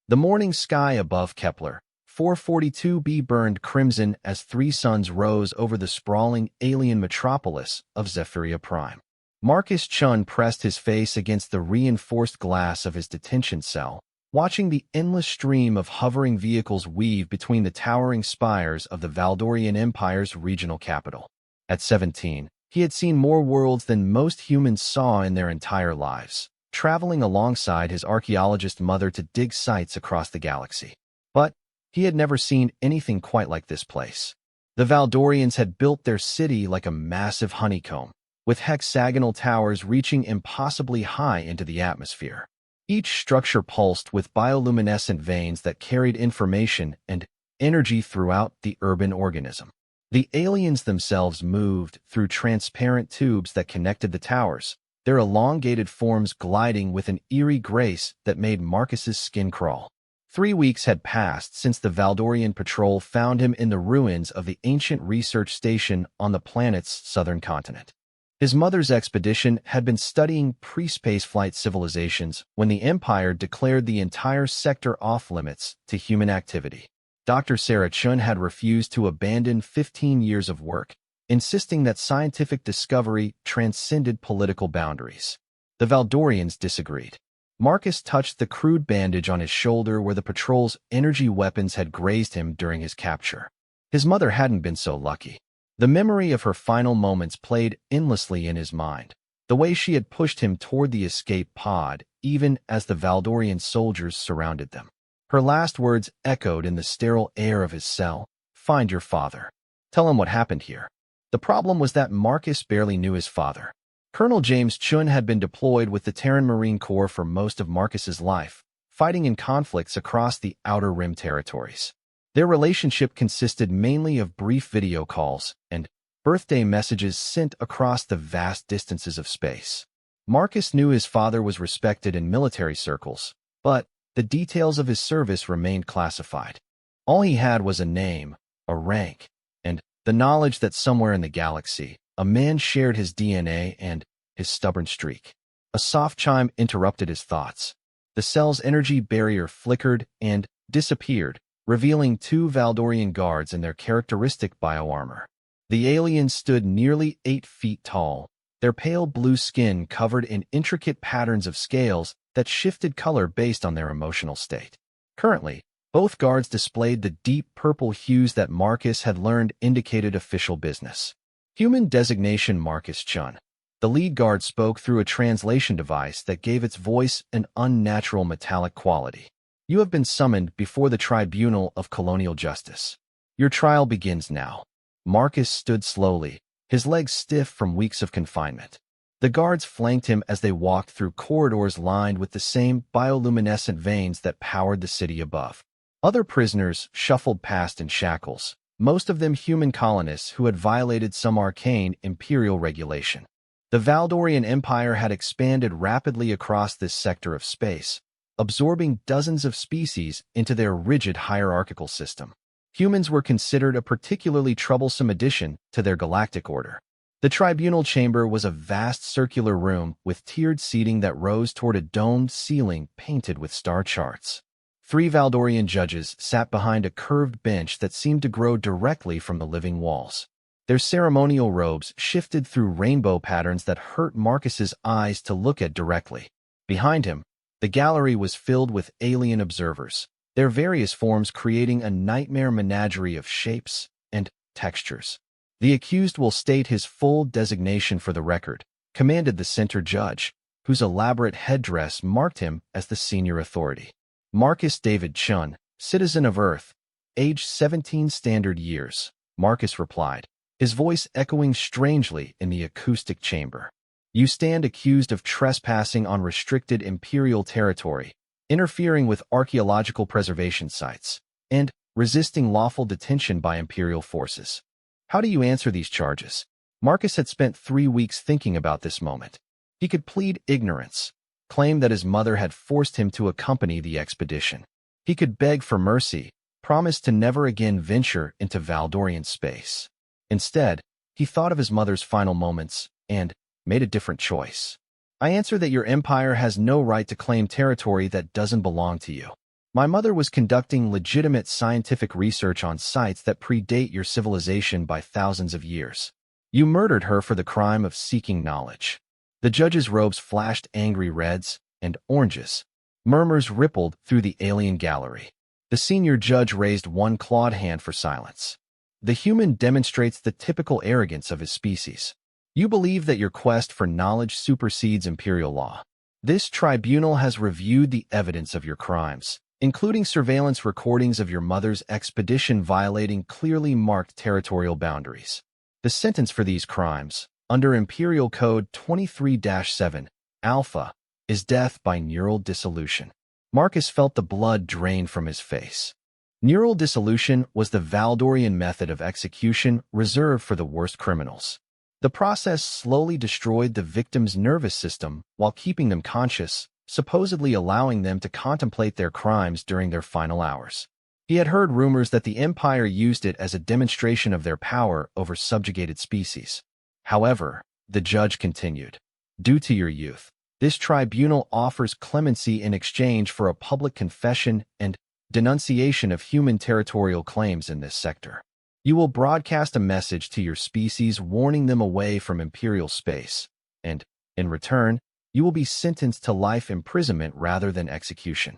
The morning sky above Kepler 442b burned crimson as three suns rose over the sprawling alien metropolis of Zephyria Prime. Marcus Chun pressed his face against the reinforced glass of his detention cell, watching the endless stream of hovering vehicles weave between the towering spires of the Valdorian Empire's regional capital. At 17, he had seen more worlds than most humans saw in their entire lives, traveling alongside his archaeologist mother to dig sites across the galaxy. But he had never seen anything quite like this place. The Valdorians had built their city like a massive honeycomb, with hexagonal towers reaching impossibly high into the atmosphere. Each structure pulsed with bioluminescent veins that carried information and energy throughout the urban organism. The aliens themselves moved through transparent tubes that connected the towers, their elongated forms gliding with an eerie grace that made Marcus's skin crawl. 3 weeks had passed since the Valdorian patrol found him in the ruins of the ancient research station on the planet's southern continent. His mother's expedition had been studying pre-spaceflight civilizations when the Empire declared the entire sector off-limits to human activity. Dr. Sarah Chun had refused to abandon 15 years of work, insisting that scientific discovery transcended political boundaries. The Valdorians disagreed. Marcus touched the crude bandage on his shoulder where the patrol's energy weapons had grazed him during his capture. His mother hadn't been so lucky. The memory of her final moments played endlessly in his mind, the way she had pushed him toward the escape pod, even as the Valdorian soldiers surrounded them. Her last words echoed in the sterile air of his cell, "Find your father. Tell him what happened here." The problem was that Marcus barely knew his father. Colonel James Chun had been deployed with the Terran Marine Corps for most of Marcus's life, fighting in conflicts across the Outer Rim territories. Their relationship consisted mainly of brief video calls and birthday messages sent across the vast distances of space. Marcus knew his father was respected in military circles, but the details of his service remained classified. All he had was a name, a rank, and the knowledge that somewhere in the galaxy, a man shared his DNA and his stubborn streak. A soft chime interrupted his thoughts. The cell's energy barrier flickered and disappeared, revealing 2 Valdorian guards in their characteristic bioarmor. The aliens stood nearly 8 feet tall, their pale blue skin covered in intricate patterns of scales that shifted color based on their emotional state. Currently, both guards displayed the deep purple hues that Marcus had learned indicated official business. Human designation Marcus Chun. The lead guard spoke through a translation device that gave its voice an unnatural metallic quality. "You have been summoned before the Tribunal of Colonial Justice. Your trial begins now." Marcus stood slowly, his legs stiff from weeks of confinement. The guards flanked him as they walked through corridors lined with the same bioluminescent veins that powered the city above. Other prisoners shuffled past in shackles, most of them human colonists who had violated some arcane imperial regulation. The Valdorian Empire had expanded rapidly across this sector of space, absorbing dozens of species into their rigid hierarchical system. Humans were considered a particularly troublesome addition to their galactic order. The tribunal chamber was a vast circular room with tiered seating that rose toward a domed ceiling painted with star charts. 3 Valdorian judges sat behind a curved bench that seemed to grow directly from the living walls. Their ceremonial robes shifted through rainbow patterns that hurt Marcus's eyes to look at directly. Behind him, the gallery was filled with alien observers, their various forms creating a nightmare menagerie of shapes and textures. "The accused will state his full designation for the record," commanded the center judge, whose elaborate headdress marked him as the senior authority. "Marcus David Chun, citizen of Earth, age 17 standard years," Marcus replied, his voice echoing strangely in the acoustic chamber. "You stand accused of trespassing on restricted imperial territory, interfering with archaeological preservation sites, and resisting lawful detention by imperial forces. How do you answer these charges?" Marcus had spent 3 weeks thinking about this moment. He could plead ignorance, claim that his mother had forced him to accompany the expedition. He could beg for mercy, promise to never again venture into Valdorian space. Instead, he thought of his mother's final moments and made a different choice. "I answer that your empire has no right to claim territory that doesn't belong to you." My mother was conducting legitimate scientific research on sites that predate your civilization by thousands of years. You murdered her for the crime of seeking knowledge. The judge's robes flashed angry reds and oranges. Murmurs rippled through the alien gallery. The senior judge raised one clawed hand for silence. The human demonstrates the typical arrogance of his species. You believe that your quest for knowledge supersedes imperial law. This tribunal has reviewed the evidence of your crimes, including surveillance recordings of your mother's expedition violating clearly marked territorial boundaries. The sentence for these crimes, under Imperial Code 23-7, Alpha, is death by neural dissolution. Marcus felt the blood drain from his face. Neural dissolution was the Valdorian method of execution reserved for the worst criminals. The process slowly destroyed the victim's nervous system while keeping them conscious, supposedly allowing them to contemplate their crimes during their final hours. He had heard rumors that the Empire used it as a demonstration of their power over subjugated species. However, the judge continued, due to your youth, this tribunal offers clemency in exchange for a public confession and denunciation of human territorial claims in this sector. You will broadcast a message to your species warning them away from imperial space, and, in return, you will be sentenced to life imprisonment rather than execution.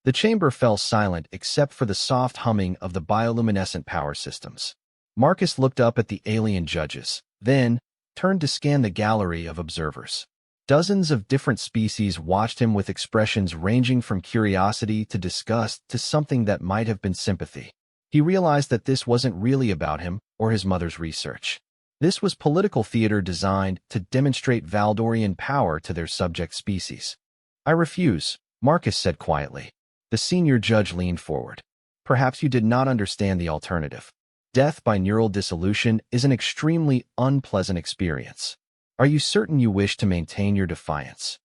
The chamber fell silent except for the soft humming of the bioluminescent power systems. Marcus looked up at the alien judges, then turned to scan the gallery of observers. Dozens of different species watched him with expressions ranging from curiosity to disgust to something that might have been sympathy. He realized that this wasn't really about him or his mother's research. This was political theater designed to demonstrate Valdorian power to their subject species. I refuse, Marcus said quietly. The senior judge leaned forward. Perhaps you did not understand the alternative. Death by neural dissolution is an extremely unpleasant experience. Are you certain you wish to maintain your defiance?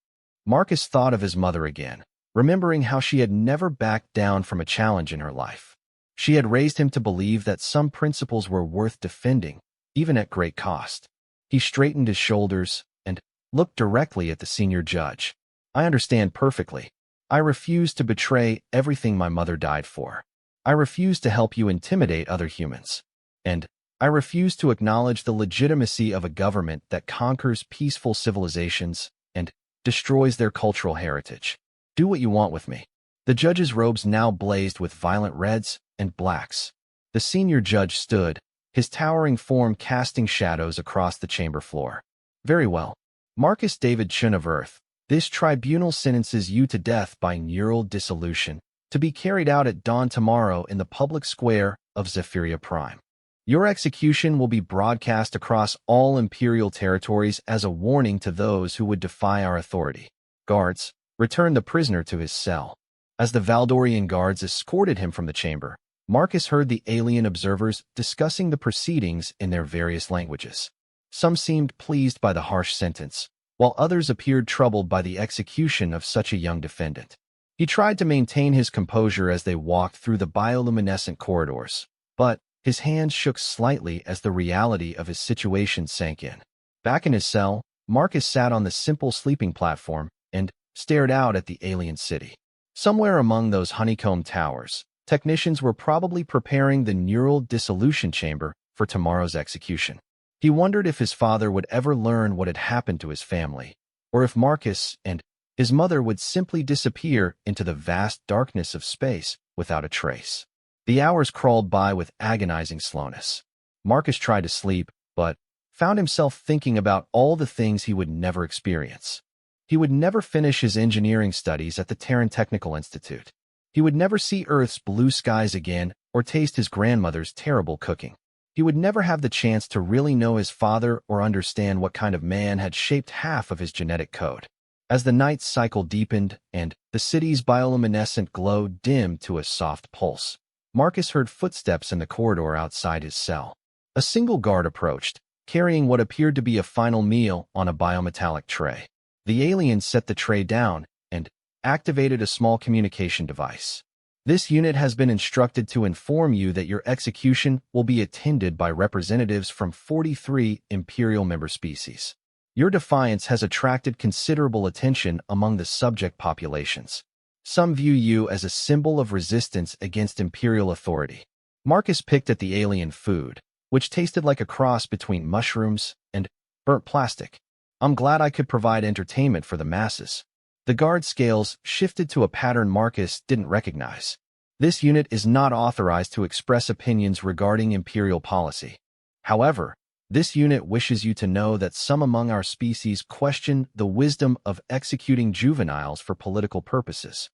Marcus thought of his mother again, remembering how she had never backed down from a challenge in her life. She had raised him to believe that some principles were worth defending, even at great cost. He straightened his shoulders and looked directly at the senior judge. I understand perfectly. I refuse to betray everything my mother died for. I refuse to help you intimidate other humans. And I refuse to acknowledge the legitimacy of a government that conquers peaceful civilizations and destroys their cultural heritage. Do what you want with me. The judge's robes now blazed with violent reds and blacks. The senior judge stood, his towering form casting shadows across the chamber floor. Very well. Marcus David Chun of Earth, this tribunal sentences you to death by neural dissolution, to be carried out at dawn tomorrow in the public square of Zephyria Prime. Your execution will be broadcast across all Imperial territories as a warning to those who would defy our authority. Guards, return the prisoner to his cell. As the Valdorian guards escorted him from the chamber, Marcus heard the alien observers discussing the proceedings in their various languages. Some seemed pleased by the harsh sentence, while others appeared troubled by the execution of such a young defendant. He tried to maintain his composure as they walked through the bioluminescent corridors, but his hands shook slightly as the reality of his situation sank in. Back in his cell, Marcus sat on the simple sleeping platform and stared out at the alien city. Somewhere among those honeycomb towers, technicians were probably preparing the neural dissolution chamber for tomorrow's execution. He wondered if his father would ever learn what had happened to his family, or if Marcus and his mother would simply disappear into the vast darkness of space without a trace. The hours crawled by with agonizing slowness. Marcus tried to sleep, but found himself thinking about all the things he would never experience. He would never finish his engineering studies at the Terran Technical Institute. He would never see Earth's blue skies again or taste his grandmother's terrible cooking. He would never have the chance to really know his father or understand what kind of man had shaped half of his genetic code. As the night cycle deepened and the city's bioluminescent glow dimmed to a soft pulse, Marcus heard footsteps in the corridor outside his cell. A single guard approached, carrying what appeared to be a final meal on a biometallic tray. The alien set the tray down and activated a small communication device. This unit has been instructed to inform you that your execution will be attended by representatives from 43 Imperial member species. Your defiance has attracted considerable attention among the subject populations. Some view you as a symbol of resistance against Imperial authority. Marcus picked at the alien food, which tasted like a cross between mushrooms and burnt plastic. I'm glad I could provide entertainment for the masses. The guard scales shifted to a pattern Marcus didn't recognize. This unit is not authorized to express opinions regarding Imperial policy. However, this unit wishes you to know that some among our species question the wisdom of executing juveniles for political purposes.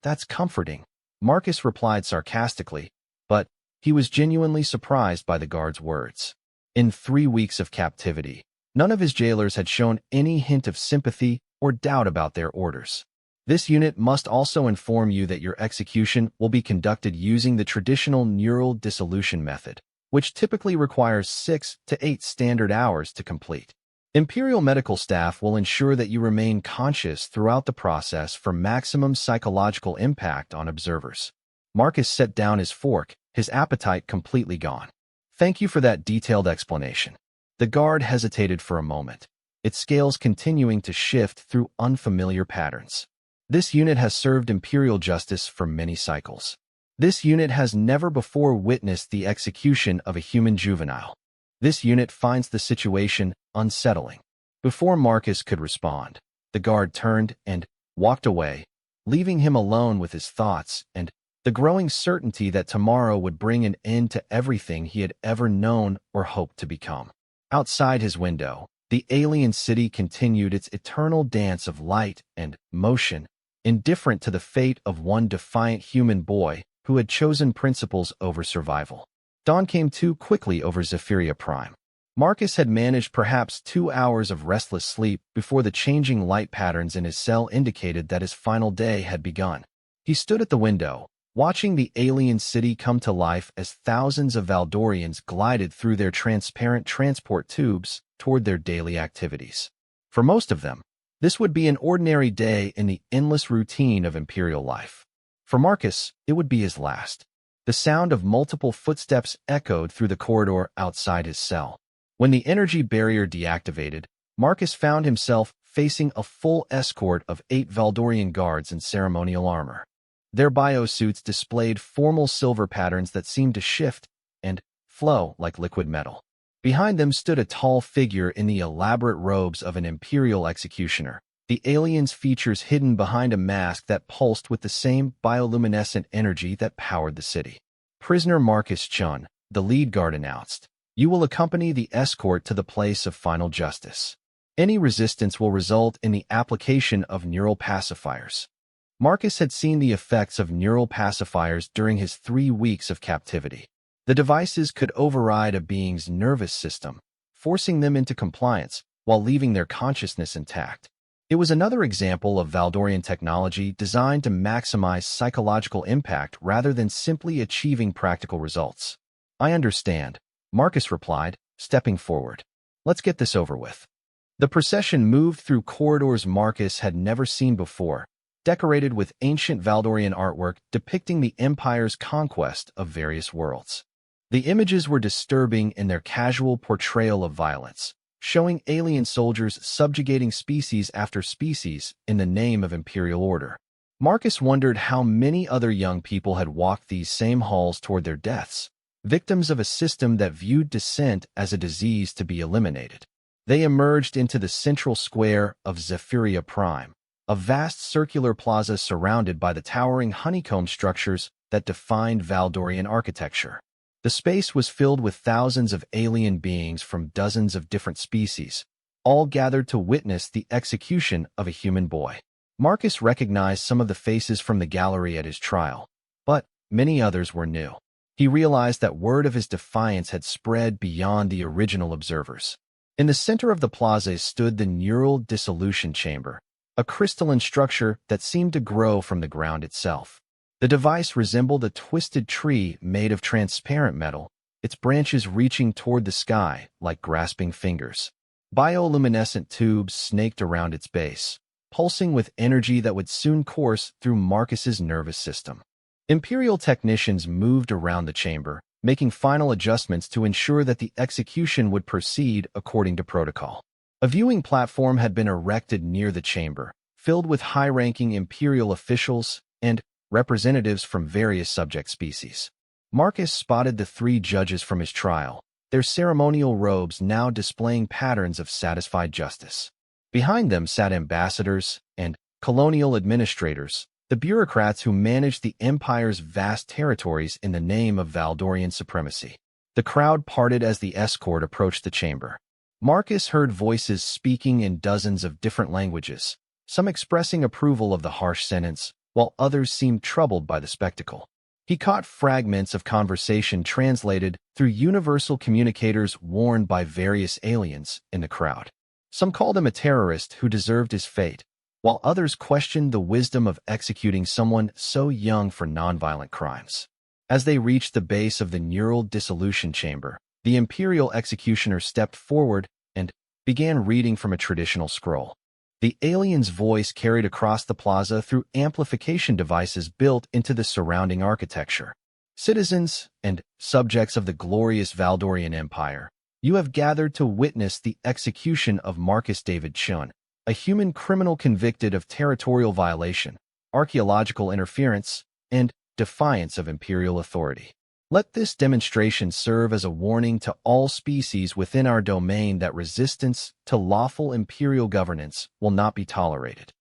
That's comforting, Marcus replied sarcastically, but he was genuinely surprised by the guard's words. In 3 weeks of captivity, none of his jailers had shown any hint of sympathy or doubt about their orders. This unit must also inform you that your execution will be conducted using the traditional neural dissolution method, which typically requires 6 to 8 standard hours to complete. Imperial medical staff will ensure that you remain conscious throughout the process for maximum psychological impact on observers. Marcus set down his fork, his appetite completely gone. Thank you for that detailed explanation. The guard hesitated for a moment, its scales continuing to shift through unfamiliar patterns. This unit has served Imperial justice for many cycles. This unit has never before witnessed the execution of a human juvenile. This unit finds the situation unsettling. Before Marcus could respond, the guard turned and walked away, leaving him alone with his thoughts and the growing certainty that tomorrow would bring an end to everything he had ever known or hoped to become. Outside his window, the alien city continued its eternal dance of light and motion, indifferent to the fate of one defiant human boy who had chosen principles over survival. Dawn came too quickly over Zephyria Prime. Marcus had managed perhaps 2 hours of restless sleep before the changing light patterns in his cell indicated that his final day had begun. He stood at the window, watching the alien city come to life as thousands of Valdorians glided through their transparent transport tubes toward their daily activities. For most of them, this would be an ordinary day in the endless routine of Imperial life. For Marcus, it would be his last. The sound of multiple footsteps echoed through the corridor outside his cell. When the energy barrier deactivated, Marcus found himself facing a full escort of 8 Valdorian guards in ceremonial armor. Their biosuits displayed formal silver patterns that seemed to shift and flow like liquid metal. Behind them stood a tall figure in the elaborate robes of an Imperial executioner, the alien's features hidden behind a mask that pulsed with the same bioluminescent energy that powered the city. Prisoner Marcus Chun, the lead guard announced, you will accompany the escort to the place of final justice. Any resistance will result in the application of neural pacifiers. Marcus had seen the effects of neural pacifiers during his 3 weeks of captivity. The devices could override a being's nervous system, forcing them into compliance while leaving their consciousness intact. It was another example of Valdorian technology designed to maximize psychological impact rather than simply achieving practical results. I understand, Marcus replied, stepping forward. Let's get this over with. The procession moved through corridors Marcus had never seen before, decorated with ancient Valdorian artwork depicting the Empire's conquest of various worlds. The images were disturbing in their casual portrayal of violence, showing alien soldiers subjugating species after species in the name of Imperial order. Marcus wondered how many other young people had walked these same halls toward their deaths, victims of a system that viewed dissent as a disease to be eliminated. They emerged into the central square of Zephyria Prime, a vast circular plaza surrounded by the towering honeycomb structures that defined Valdorian architecture. The space was filled with thousands of alien beings from dozens of different species, all gathered to witness the execution of a human boy. Marcus recognized some of the faces from the gallery at his trial, but many others were new. He realized that word of his defiance had spread beyond the original observers. In the center of the plaza stood the neural dissolution chamber, a crystalline structure that seemed to grow from the ground itself. The device resembled a twisted tree made of transparent metal, its branches reaching toward the sky like grasping fingers. Bioluminescent tubes snaked around its base, pulsing with energy that would soon course through Marcus's nervous system. Imperial technicians moved around the chamber, making final adjustments to ensure that the execution would proceed according to protocol. A viewing platform had been erected near the chamber, filled with high-ranking Imperial officials, and representatives from various subject species. Marcus spotted the three judges from his trial, their ceremonial robes now displaying patterns of satisfied justice. Behind them sat ambassadors and colonial administrators, the bureaucrats who managed the Empire's vast territories in the name of Valdorian supremacy. The crowd parted as the escort approached the chamber. Marcus heard voices speaking in dozens of different languages, some expressing approval of the harsh sentence, while others seemed troubled by the spectacle. He caught fragments of conversation translated through universal communicators worn by various aliens in the crowd. Some called him a terrorist who deserved his fate, while others questioned the wisdom of executing someone so young for nonviolent crimes. As they reached the base of the neural dissolution chamber, the Imperial executioner stepped forward and began reading from a traditional scroll. The alien's voice carried across the plaza through amplification devices built into the surrounding architecture. Citizens and subjects of the glorious Valdorian Empire, you have gathered to witness the execution of Marcus David Chun, a human criminal convicted of territorial violation, archaeological interference, and defiance of imperial authority. Let this demonstration serve as a warning to all species within our domain that resistance to lawful imperial governance will not be tolerated.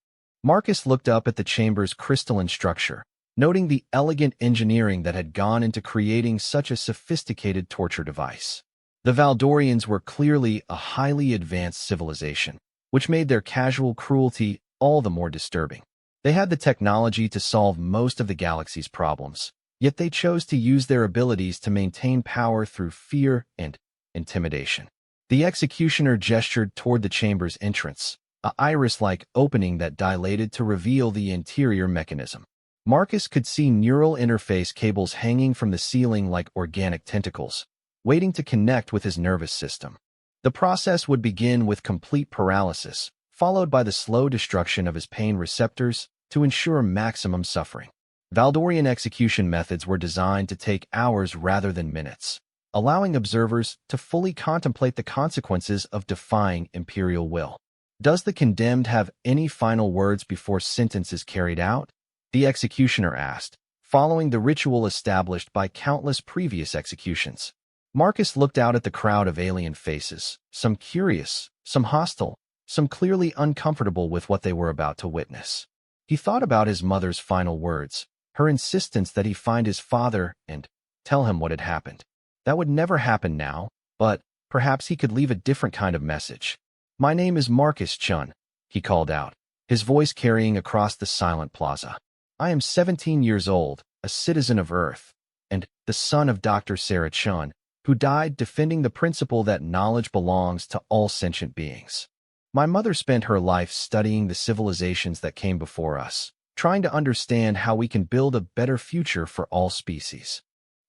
Marcus looked up at the chamber's crystalline structure, noting the elegant engineering that had gone into creating such a sophisticated torture device. The Valdorians were clearly a highly advanced civilization, which made their casual cruelty all the more disturbing. They had the technology to solve most of the galaxy's problems, yet they chose to use their abilities to maintain power through fear and intimidation. The executioner gestured toward the chamber's entrance, a iris-like opening that dilated to reveal the interior mechanism. Marcus could see neural interface cables hanging from the ceiling like organic tentacles, waiting to connect with his nervous system. The process would begin with complete paralysis, followed by the slow destruction of his pain receptors to ensure maximum suffering. Valdorian execution methods were designed to take hours rather than minutes, allowing observers to fully contemplate the consequences of defying imperial will. Does the condemned have any final words before sentence is carried out? The executioner asked, following the ritual established by countless previous executions. Marcus looked out at the crowd of alien faces, some curious, some hostile, some clearly uncomfortable with what they were about to witness. He thought about his mother's final words, her insistence that he find his father and tell him what had happened. That would never happen now, but perhaps he could leave a different kind of message. "My name is Marcus Chun," he called out, his voice carrying across the silent plaza. "I am 17 years old, a citizen of Earth, and the son of Dr. Sarah Chun, who died defending the principle that knowledge belongs to all sentient beings. My mother spent her life studying the civilizations that came before us, trying to understand how we can build a better future for all species."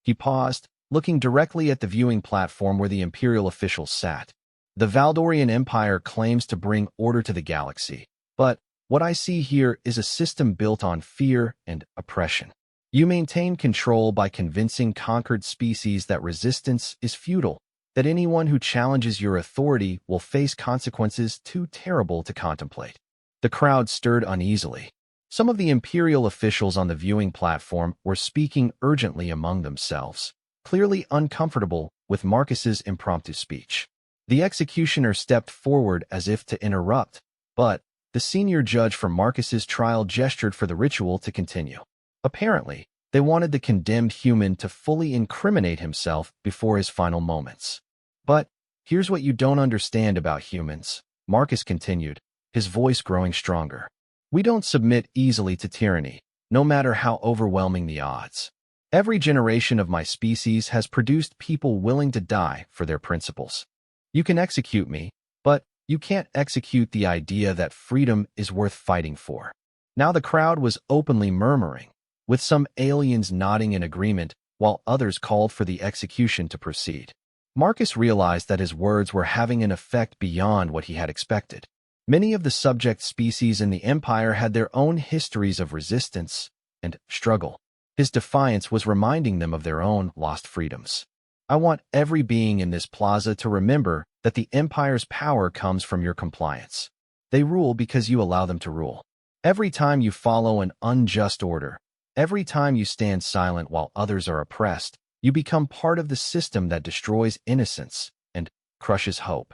He paused, looking directly at the viewing platform where the Imperial officials sat. "The Valdorian Empire claims to bring order to the galaxy, but what I see here is a system built on fear and oppression. You maintain control by convincing conquered species that resistance is futile, that anyone who challenges your authority will face consequences too terrible to contemplate." The crowd stirred uneasily. Some of the Imperial officials on the viewing platform were speaking urgently among themselves, clearly uncomfortable with Marcus's impromptu speech. The executioner stepped forward as if to interrupt, but the senior judge for Marcus's trial gestured for the ritual to continue. Apparently, they wanted the condemned human to fully incriminate himself before his final moments. "But here's what you don't understand about humans," Marcus continued, his voice growing stronger. "We don't submit easily to tyranny, no matter how overwhelming the odds. Every generation of my species has produced people willing to die for their principles. You can execute me, but you can't execute the idea that freedom is worth fighting for." Now the crowd was openly murmuring, with some aliens nodding in agreement while others called for the execution to proceed. Marcus realized that his words were having an effect beyond what he had expected. Many of the subject species in the Empire had their own histories of resistance and struggle. His defiance was reminding them of their own lost freedoms. "I want every being in this plaza to remember that the Empire's power comes from your compliance. They rule because you allow them to rule. Every time you follow an unjust order, every time you stand silent while others are oppressed, you become part of the system that destroys innocence and crushes hope.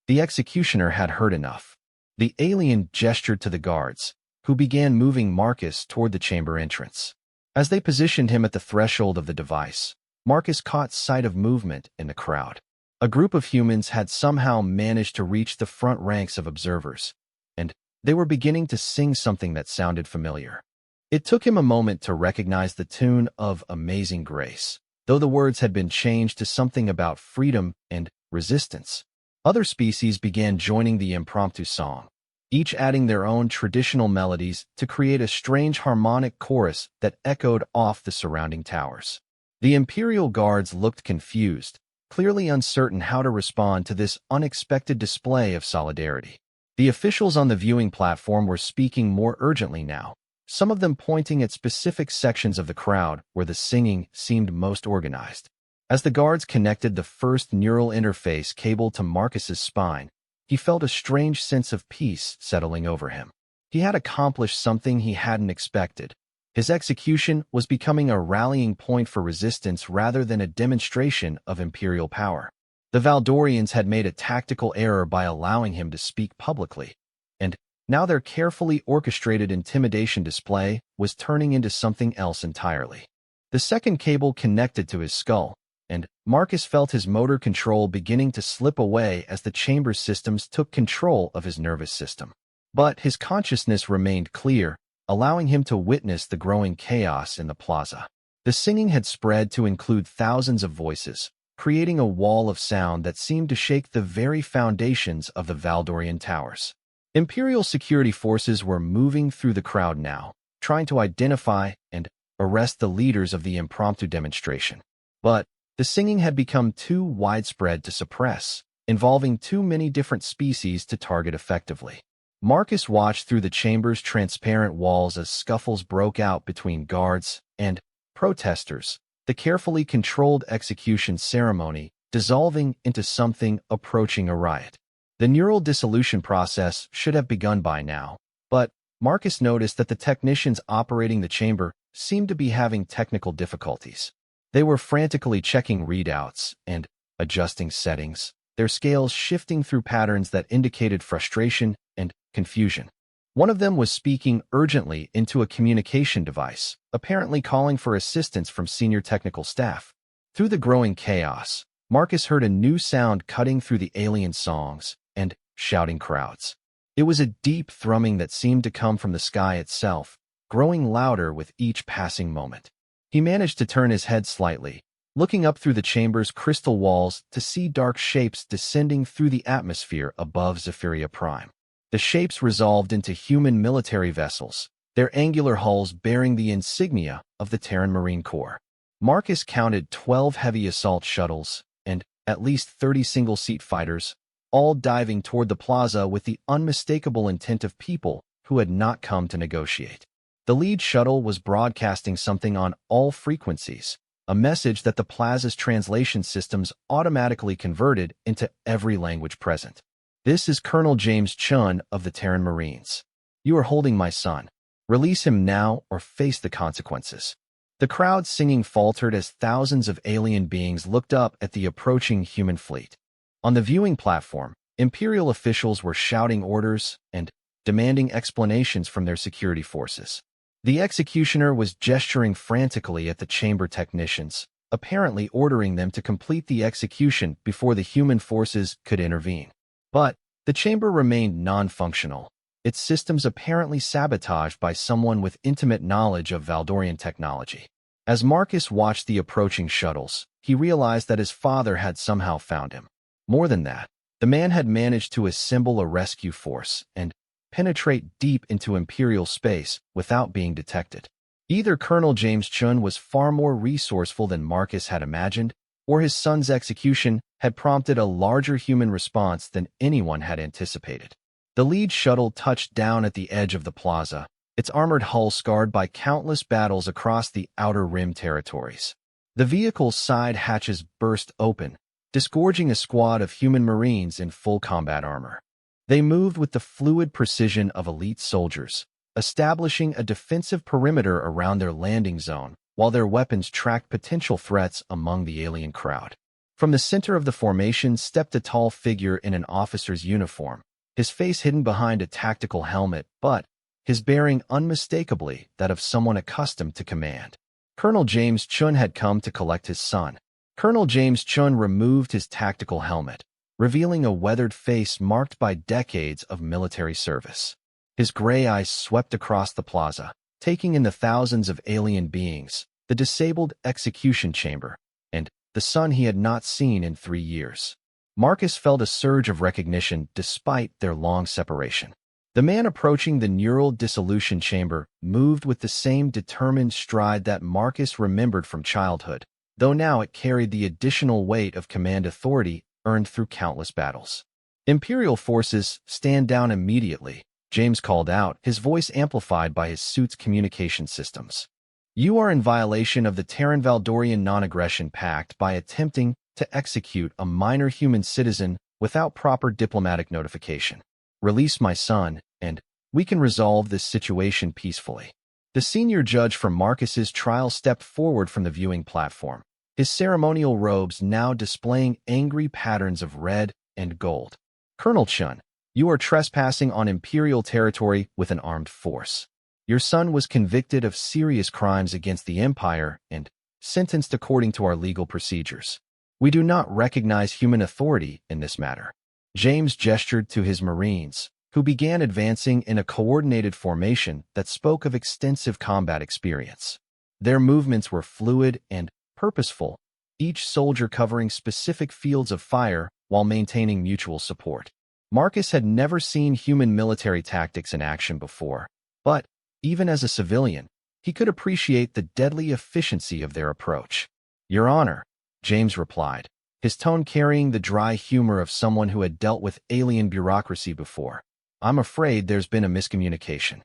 The executioner had heard enough. The alien gestured to the guards, who began moving Marcus toward the chamber entrance. As they positioned him at the threshold of the device, Marcus caught sight of movement in the crowd. A group of humans had somehow managed to reach the front ranks of observers, and they were beginning to sing something that sounded familiar. It took him a moment to recognize the tune of Amazing Grace, though the words had been changed to something about freedom and resistance. Other species began joining the impromptu song, each adding their own traditional melodies to create a strange harmonic chorus that echoed off the surrounding towers. The Imperial guards looked confused, clearly uncertain how to respond to this unexpected display of solidarity. The officials on the viewing platform were speaking more urgently now, some of them pointing at specific sections of the crowd where the singing seemed most organized. As the guards connected the first neural interface cable to Marcus's spine, he felt a strange sense of peace settling over him. He had accomplished something he hadn't expected. His execution was becoming a rallying point for resistance rather than a demonstration of Imperial power. The Valdorians had made a tactical error by allowing him to speak publicly, and now their carefully orchestrated intimidation display was turning into something else entirely. The second cable connected to his skull, and Marcus felt his motor control beginning to slip away as the chamber systems took control of his nervous system. But his consciousness remained clear, allowing him to witness the growing chaos in the plaza. The singing had spread to include thousands of voices, creating a wall of sound that seemed to shake the very foundations of the Valdorian towers. Imperial security forces were moving through the crowd now, trying to identify and arrest the leaders of the impromptu demonstration. But the singing had become too widespread to suppress, involving too many different species to target effectively. Marcus watched through the chamber's transparent walls as scuffles broke out between guards and protesters, the carefully controlled execution ceremony dissolving into something approaching a riot. The neural dissolution process should have begun by now, but Marcus noticed that the technicians operating the chamber seemed to be having technical difficulties. They were frantically checking readouts and adjusting settings, their scales shifting through patterns that indicated frustration and confusion. One of them was speaking urgently into a communication device, apparently calling for assistance from senior technical staff. Through the growing chaos, Marcus heard a new sound cutting through the alien songs and shouting crowds. It was a deep thrumming that seemed to come from the sky itself, growing louder with each passing moment. He managed to turn his head slightly, looking up through the chamber's crystal walls to see dark shapes descending through the atmosphere above Zephyria Prime. The shapes resolved into human military vessels, their angular hulls bearing the insignia of the Terran Marine Corps. Marcus counted 12 heavy assault shuttles and at least 30 single-seat fighters, all diving toward the plaza with the unmistakable intent of people who had not come to negotiate. The lead shuttle was broadcasting something on all frequencies, a message that the plaza's translation systems automatically converted into every language present. "This is Colonel James Chun of the Terran Marines. You are holding my son. Release him now or face the consequences." The crowd singing faltered as thousands of alien beings looked up at the approaching human fleet. On the viewing platform, Imperial officials were shouting orders and demanding explanations from their security forces. The executioner was gesturing frantically at the chamber technicians, apparently ordering them to complete the execution before the human forces could intervene. But the chamber remained non-functional, its systems apparently sabotaged by someone with intimate knowledge of Valdorian technology. As Marcus watched the approaching shuttles, he realized that his father had somehow found him. More than that, the man had managed to assemble a rescue force and penetrate deep into Imperial space without being detected. Either Colonel James Chun was far more resourceful than Marcus had imagined, or his son's execution had prompted a larger human response than anyone had anticipated. The lead shuttle touched down at the edge of the plaza, its armored hull scarred by countless battles across the Outer Rim territories. The vehicle's side hatches burst open, disgorging a squad of human marines in full combat armor. They moved with the fluid precision of elite soldiers, establishing a defensive perimeter around their landing zone, while their weapons tracked potential threats among the alien crowd. From the center of the formation stepped a tall figure in an officer's uniform, his face hidden behind a tactical helmet, but his bearing unmistakably that of someone accustomed to command. Colonel James Chun had come to collect his son. Colonel James Chun removed his tactical helmet, revealing a weathered face marked by decades of military service. His gray eyes swept across the plaza, taking in the thousands of alien beings, the disabled execution chamber, and the son he had not seen in 3 years. Marcus felt a surge of recognition despite their long separation. The man approaching the neural dissolution chamber moved with the same determined stride that Marcus remembered from childhood, though now it carried the additional weight of command authority earned through countless battles. "Imperial forces, stand down immediately," James called out, his voice amplified by his suit's communication systems. "You are in violation of the Terran-Valdorian non-aggression pact by attempting to execute a minor human citizen without proper diplomatic notification. Release my son, and we can resolve this situation peacefully." The senior judge for Marcus's trial stepped forward from the viewing platform, his ceremonial robes now displaying angry patterns of red and gold. "Colonel Chun, you are trespassing on Imperial territory with an armed force. Your son was convicted of serious crimes against the Empire and sentenced according to our legal procedures. We do not recognize human authority in this matter." James gestured to his Marines, who began advancing in a coordinated formation that spoke of extensive combat experience. Their movements were fluid and purposeful, each soldier covering specific fields of fire while maintaining mutual support. Marcus had never seen human military tactics in action before, but even as a civilian, he could appreciate the deadly efficiency of their approach. "Your Honor," James replied, his tone carrying the dry humor of someone who had dealt with alien bureaucracy before. "I'm afraid there's been a miscommunication.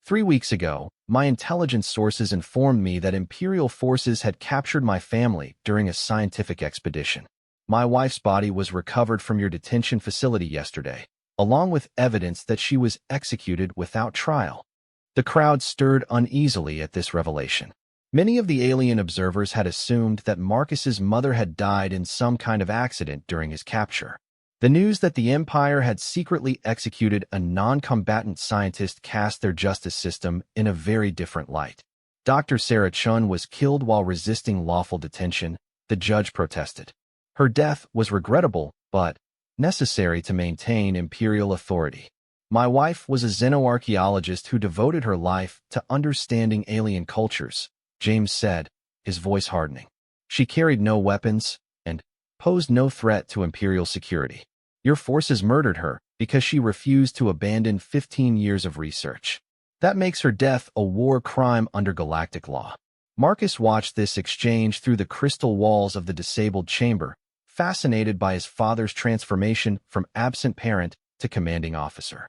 3 weeks ago, my intelligence sources informed me that Imperial forces had captured my family during a scientific expedition. My wife's body was recovered from your detention facility yesterday, along with evidence that she was executed without trial." The crowd stirred uneasily at this revelation. Many of the alien observers had assumed that Marcus's mother had died in some kind of accident during his capture. The news that the Empire had secretly executed a non-combatant scientist cast their justice system in a very different light. "Dr. Sarah Chun was killed while resisting lawful detention," the judge protested. "Her death was regrettable, but necessary to maintain Imperial authority. My wife was a xenoarchaeologist who devoted her life to understanding alien cultures," James said, his voice hardening. "She carried no weapons and posed no threat to Imperial security. Your forces murdered her because she refused to abandon 15 years of research. That makes her death a war crime under galactic law." Marcus watched this exchange through the crystal walls of the disabled chamber, fascinated by his father's transformation from absent parent to commanding officer.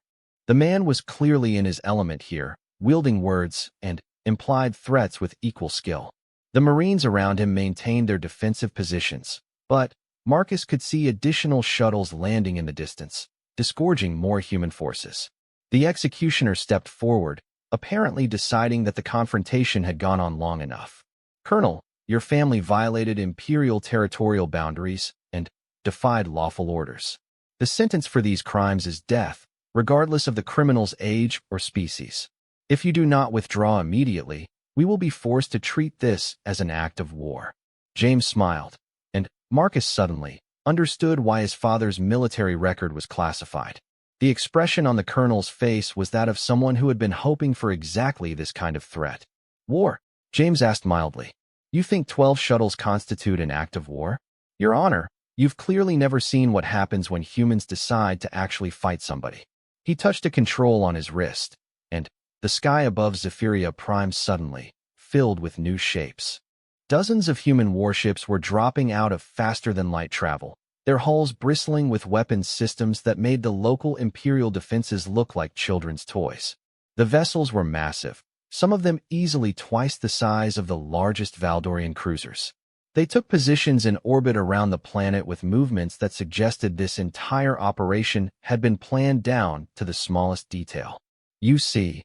The man was clearly in his element here, wielding words and implied threats with equal skill. The Marines around him maintained their defensive positions, but Marcus could see additional shuttles landing in the distance, disgorging more human forces. The executioner stepped forward, apparently deciding that the confrontation had gone on long enough. "Colonel, your family violated Imperial territorial boundaries and defied lawful orders. The sentence for these crimes is death, regardless of the criminal's age or species. If you do not withdraw immediately, we will be forced to treat this as an act of war." James smiled, and Marcus suddenly understood why his father's military record was classified. The expression on the colonel's face was that of someone who had been hoping for exactly this kind of threat. "War?" James asked mildly. "You think 12 shuttles constitute an act of war? Your Honor, you've clearly never seen what happens when humans decide to actually fight somebody." He touched a control on his wrist, and the sky above Zephyria Prime suddenly filled with new shapes. Dozens of human warships were dropping out of faster-than-light travel, their hulls bristling with weapons systems that made the local Imperial defenses look like children's toys. The vessels were massive, some of them easily twice the size of the largest Valdorian cruisers. They took positions in orbit around the planet with movements that suggested this entire operation had been planned down to the smallest detail. "You see,"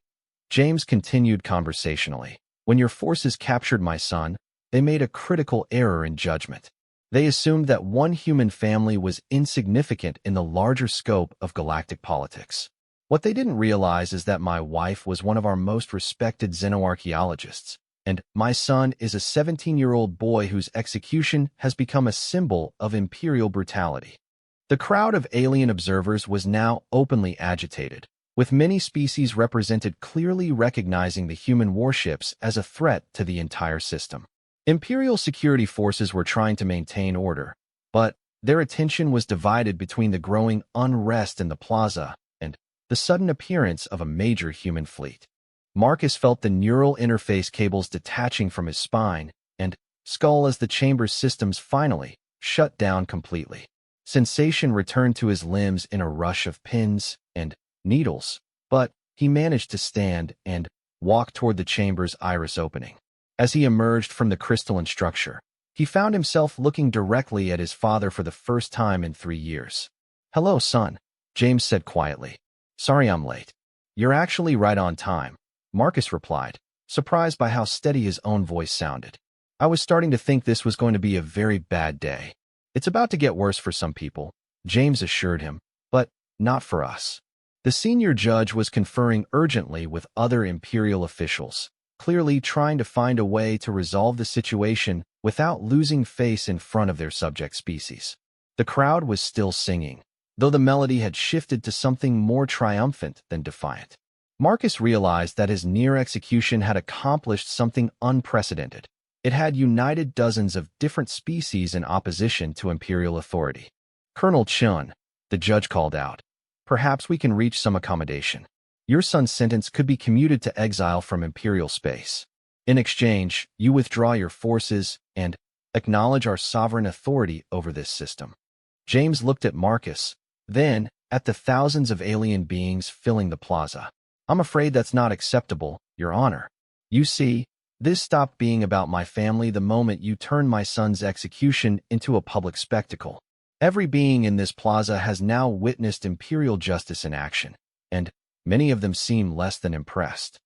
James continued conversationally. When your forces captured my son, they made a critical error in judgment. They assumed that one human family was insignificant in the larger scope of galactic politics. What they didn't realize is that my wife was one of our most respected xenoarchaeologists, and my son is a 17-year-old boy whose execution has become a symbol of imperial brutality. The crowd of alien observers was now openly agitated, with many species represented clearly recognizing the human warships as a threat to the entire system. Imperial security forces were trying to maintain order, but their attention was divided between the growing unrest in the plaza and the sudden appearance of a major human fleet. Marcus felt the neural interface cables detaching from his spine and skull as the chamber's systems finally shut down completely. Sensation returned to his limbs in a rush of pins and needles, but he managed to stand and walk toward the chamber's iris opening. As he emerged from the crystalline structure, he found himself looking directly at his father for the first time in 3 years. "Hello, son," James said quietly. "Sorry I'm late." "You're actually right on time," Marcus replied, surprised by how steady his own voice sounded. "I was starting to think this was going to be a very bad day." "It's about to get worse for some people," James assured him, "but not for us." The senior judge was conferring urgently with other imperial officials, clearly trying to find a way to resolve the situation without losing face in front of their subject species. The crowd was still singing, though the melody had shifted to something more triumphant than defiant. Marcus realized that his near execution had accomplished something unprecedented. It had united dozens of different species in opposition to imperial authority. "Colonel Chun," the judge called out, "perhaps we can reach some accommodation. Your son's sentence could be commuted to exile from imperial space. In exchange, you withdraw your forces and acknowledge our sovereign authority over this system." James looked at Marcus, then at the thousands of alien beings filling the plaza. "I'm afraid that's not acceptable, Your Honor. You see, this stopped being about my family the moment you turned my son's execution into a public spectacle. Every being in this plaza has now witnessed imperial justice in action, and many of them seem less than impressed."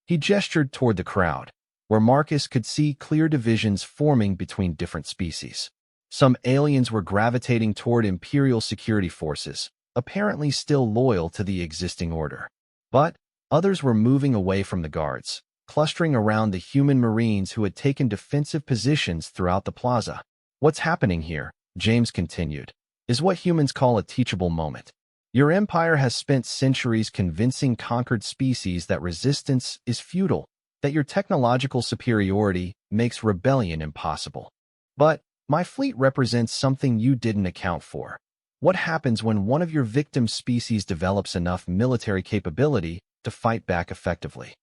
He gestured toward the crowd, where Marcus could see clear divisions forming between different species. Some aliens were gravitating toward imperial security forces, apparently still loyal to the existing order. But others were moving away from the guards, clustering around the human marines who had taken defensive positions throughout the plaza. "What's happening here," James continued, "is what humans call a teachable moment. Your empire has spent centuries convincing conquered species that resistance is futile, that your technological superiority makes rebellion impossible. But my fleet represents something you didn't account for. What happens when one of your victim species develops enough military capability to fight back effectively?"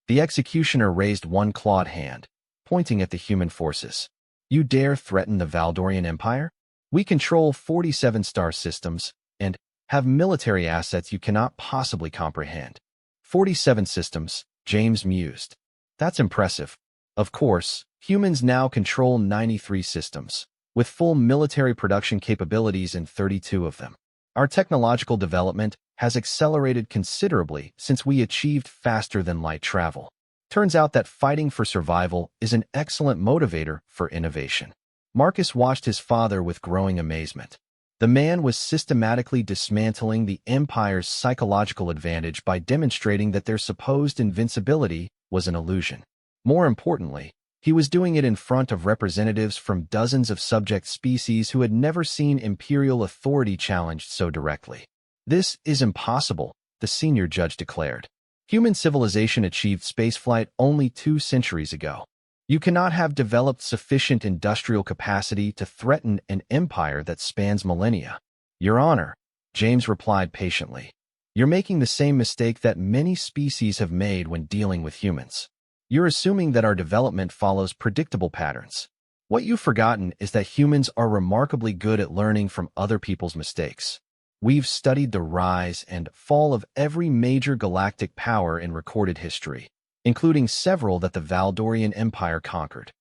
The executioner raised one clawed hand, pointing at the human forces. "You dare threaten the Valdorian Empire? We control 47 star systems and have military assets you cannot possibly comprehend." 47 systems, James mused. "That's impressive. Of course, humans now control 93 systems, with full military production capabilities in 32 of them. Our technological development has accelerated considerably since we achieved faster-than-light travel. Turns out that fighting for survival is an excellent motivator for innovation." Marcus watched his father with growing amazement. The man was systematically dismantling the Empire's psychological advantage by demonstrating that their supposed invincibility was an illusion. More importantly, he was doing it in front of representatives from dozens of subject species who had never seen imperial authority challenged so directly. "This is impossible," the senior judge declared. "Human civilization achieved spaceflight only 2 centuries ago. You cannot have developed sufficient industrial capacity to threaten an empire that spans millennia." "Your Honor," James replied patiently, "you're making the same mistake that many species have made when dealing with humans. You're assuming that our development follows predictable patterns. What you've forgotten is that humans are remarkably good at learning from other people's mistakes. We've studied the rise and fall of every major galactic power in recorded history, including several that the Valdorian Empire conquered."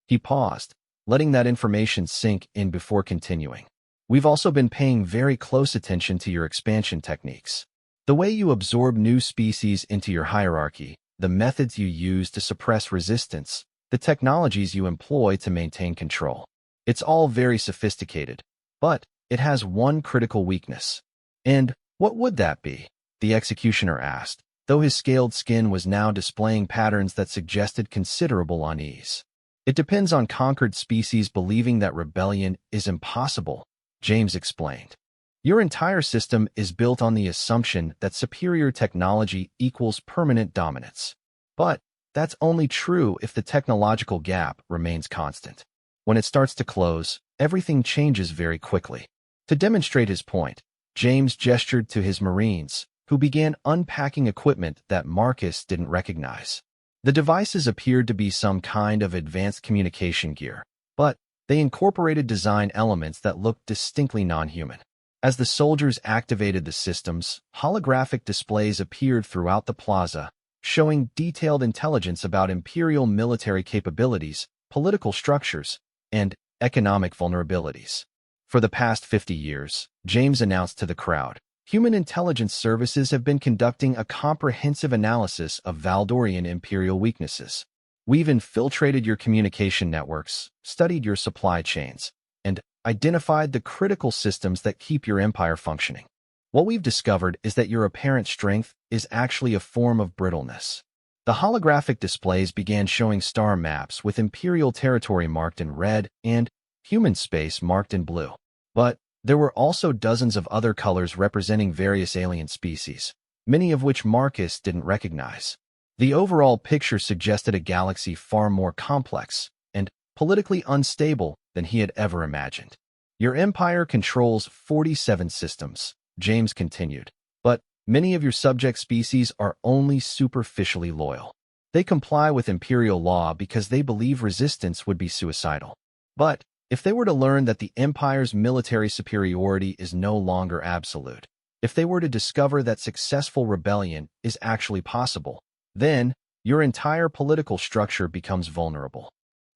He paused, letting that information sink in before continuing. "We've also been paying very close attention to your expansion techniques. The way you absorb new species into your hierarchy the methods you use to suppress resistance, the technologies you employ to maintain control. It's all very sophisticated, but it has one critical weakness. And what would that be? The executioner asked, though his scaled skin was now displaying patterns that suggested considerable unease. It depends on conquered species believing that rebellion is impossible, James explained. Your entire system is built on the assumption that superior technology equals permanent dominance. But that's only true if the technological gap remains constant. When it starts to close, everything changes very quickly. To demonstrate his point, James gestured to his Marines, who began unpacking equipment that Marcus didn't recognize. The devices appeared to be some kind of advanced communication gear, but they incorporated design elements that looked distinctly non-human. As the soldiers activated the systems, holographic displays appeared throughout the plaza, showing detailed intelligence about imperial military capabilities, political structures, and economic vulnerabilities. For the past 50 years, James announced to the crowd, human intelligence services have been conducting a comprehensive analysis of Valdorian imperial weaknesses. We've infiltrated your communication networks, studied your supply chains, and identified the critical systems that keep your empire functioning. What we've discovered is that your apparent strength is actually a form of brittleness. The holographic displays began showing star maps with imperial territory marked in red and human space marked in blue. But there were also dozens of other colors representing various alien species, many of which Marcus didn't recognize. The overall picture suggested a galaxy far more complex and politically unstable than he had ever imagined. Your empire controls 47 systems, James continued, but many of your subject species are only superficially loyal. They comply with imperial law because they believe resistance would be suicidal. But if they were to learn that the Empire's military superiority is no longer absolute, if they were to discover that successful rebellion is actually possible, then your entire political structure becomes vulnerable.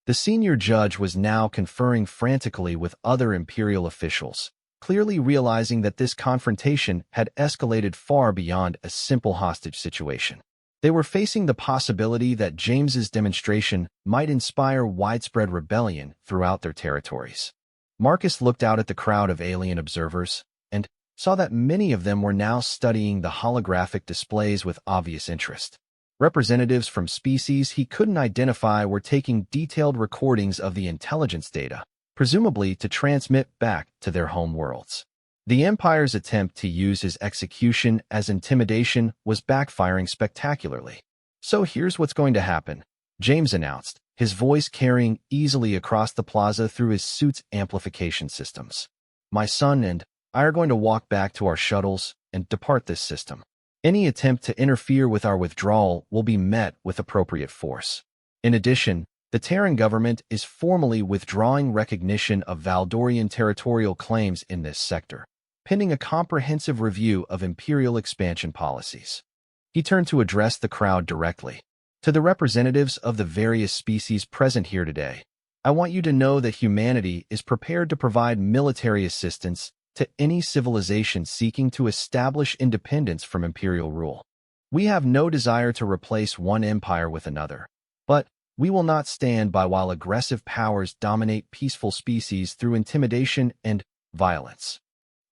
The senior judge was now conferring frantically with other Imperial officials, clearly realizing that this confrontation had escalated far beyond a simple hostage situation. They were facing the possibility that James's demonstration might inspire widespread rebellion throughout their territories. Marcus looked out at the crowd of alien observers and saw that many of them were now studying the holographic displays with obvious interest. Representatives from species he couldn't identify were taking detailed recordings of the intelligence data, presumably to transmit back to their home worlds. The Empire's attempt to use his execution as intimidation was backfiring spectacularly. So here's what's going to happen, James announced, his voice carrying easily across the plaza through his suit's amplification systems. My son and I are going to walk back to our shuttles and depart this system. Any attempt to interfere with our withdrawal will be met with appropriate force. In addition, the Terran government is formally withdrawing recognition of Valdorian territorial claims in this sector, pending a comprehensive review of imperial expansion policies. He turned to address the crowd directly. To the representatives of the various species present here today, I want you to know that humanity is prepared to provide military assistance to any civilization seeking to establish independence from imperial rule. We have no desire to replace one empire with another, but we will not stand by while aggressive powers dominate peaceful species through intimidation and violence.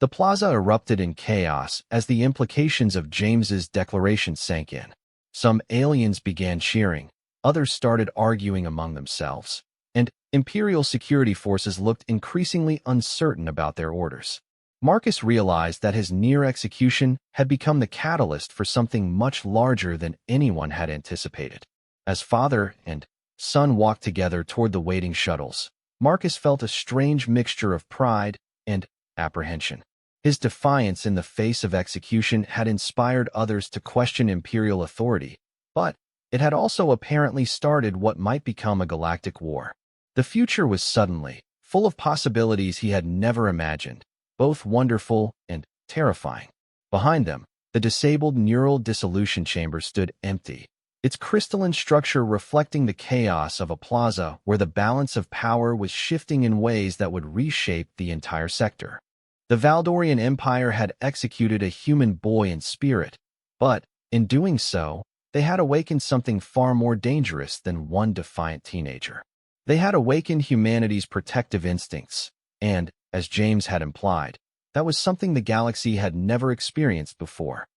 The plaza erupted in chaos as the implications of James's declaration sank in. Some aliens began cheering, others started arguing among themselves, and imperial security forces looked increasingly uncertain about their orders. Marcus realized that his near execution had become the catalyst for something much larger than anyone had anticipated. As father and son walked together toward the waiting shuttles, Marcus felt a strange mixture of pride and apprehension. His defiance in the face of execution had inspired others to question imperial authority, but it had also apparently started what might become a galactic war. The future was suddenly full of possibilities he had never imagined, both wonderful and terrifying. Behind them, the disabled neural dissolution chamber stood empty, its crystalline structure reflecting the chaos of a plaza where the balance of power was shifting in ways that would reshape the entire sector. The Valdorian Empire had executed a human boy in spirit, but in doing so, They had awakened something far more dangerous than one defiant teenager. They had awakened humanity's protective instincts, and, as James had implied, that was something the galaxy had never experienced before.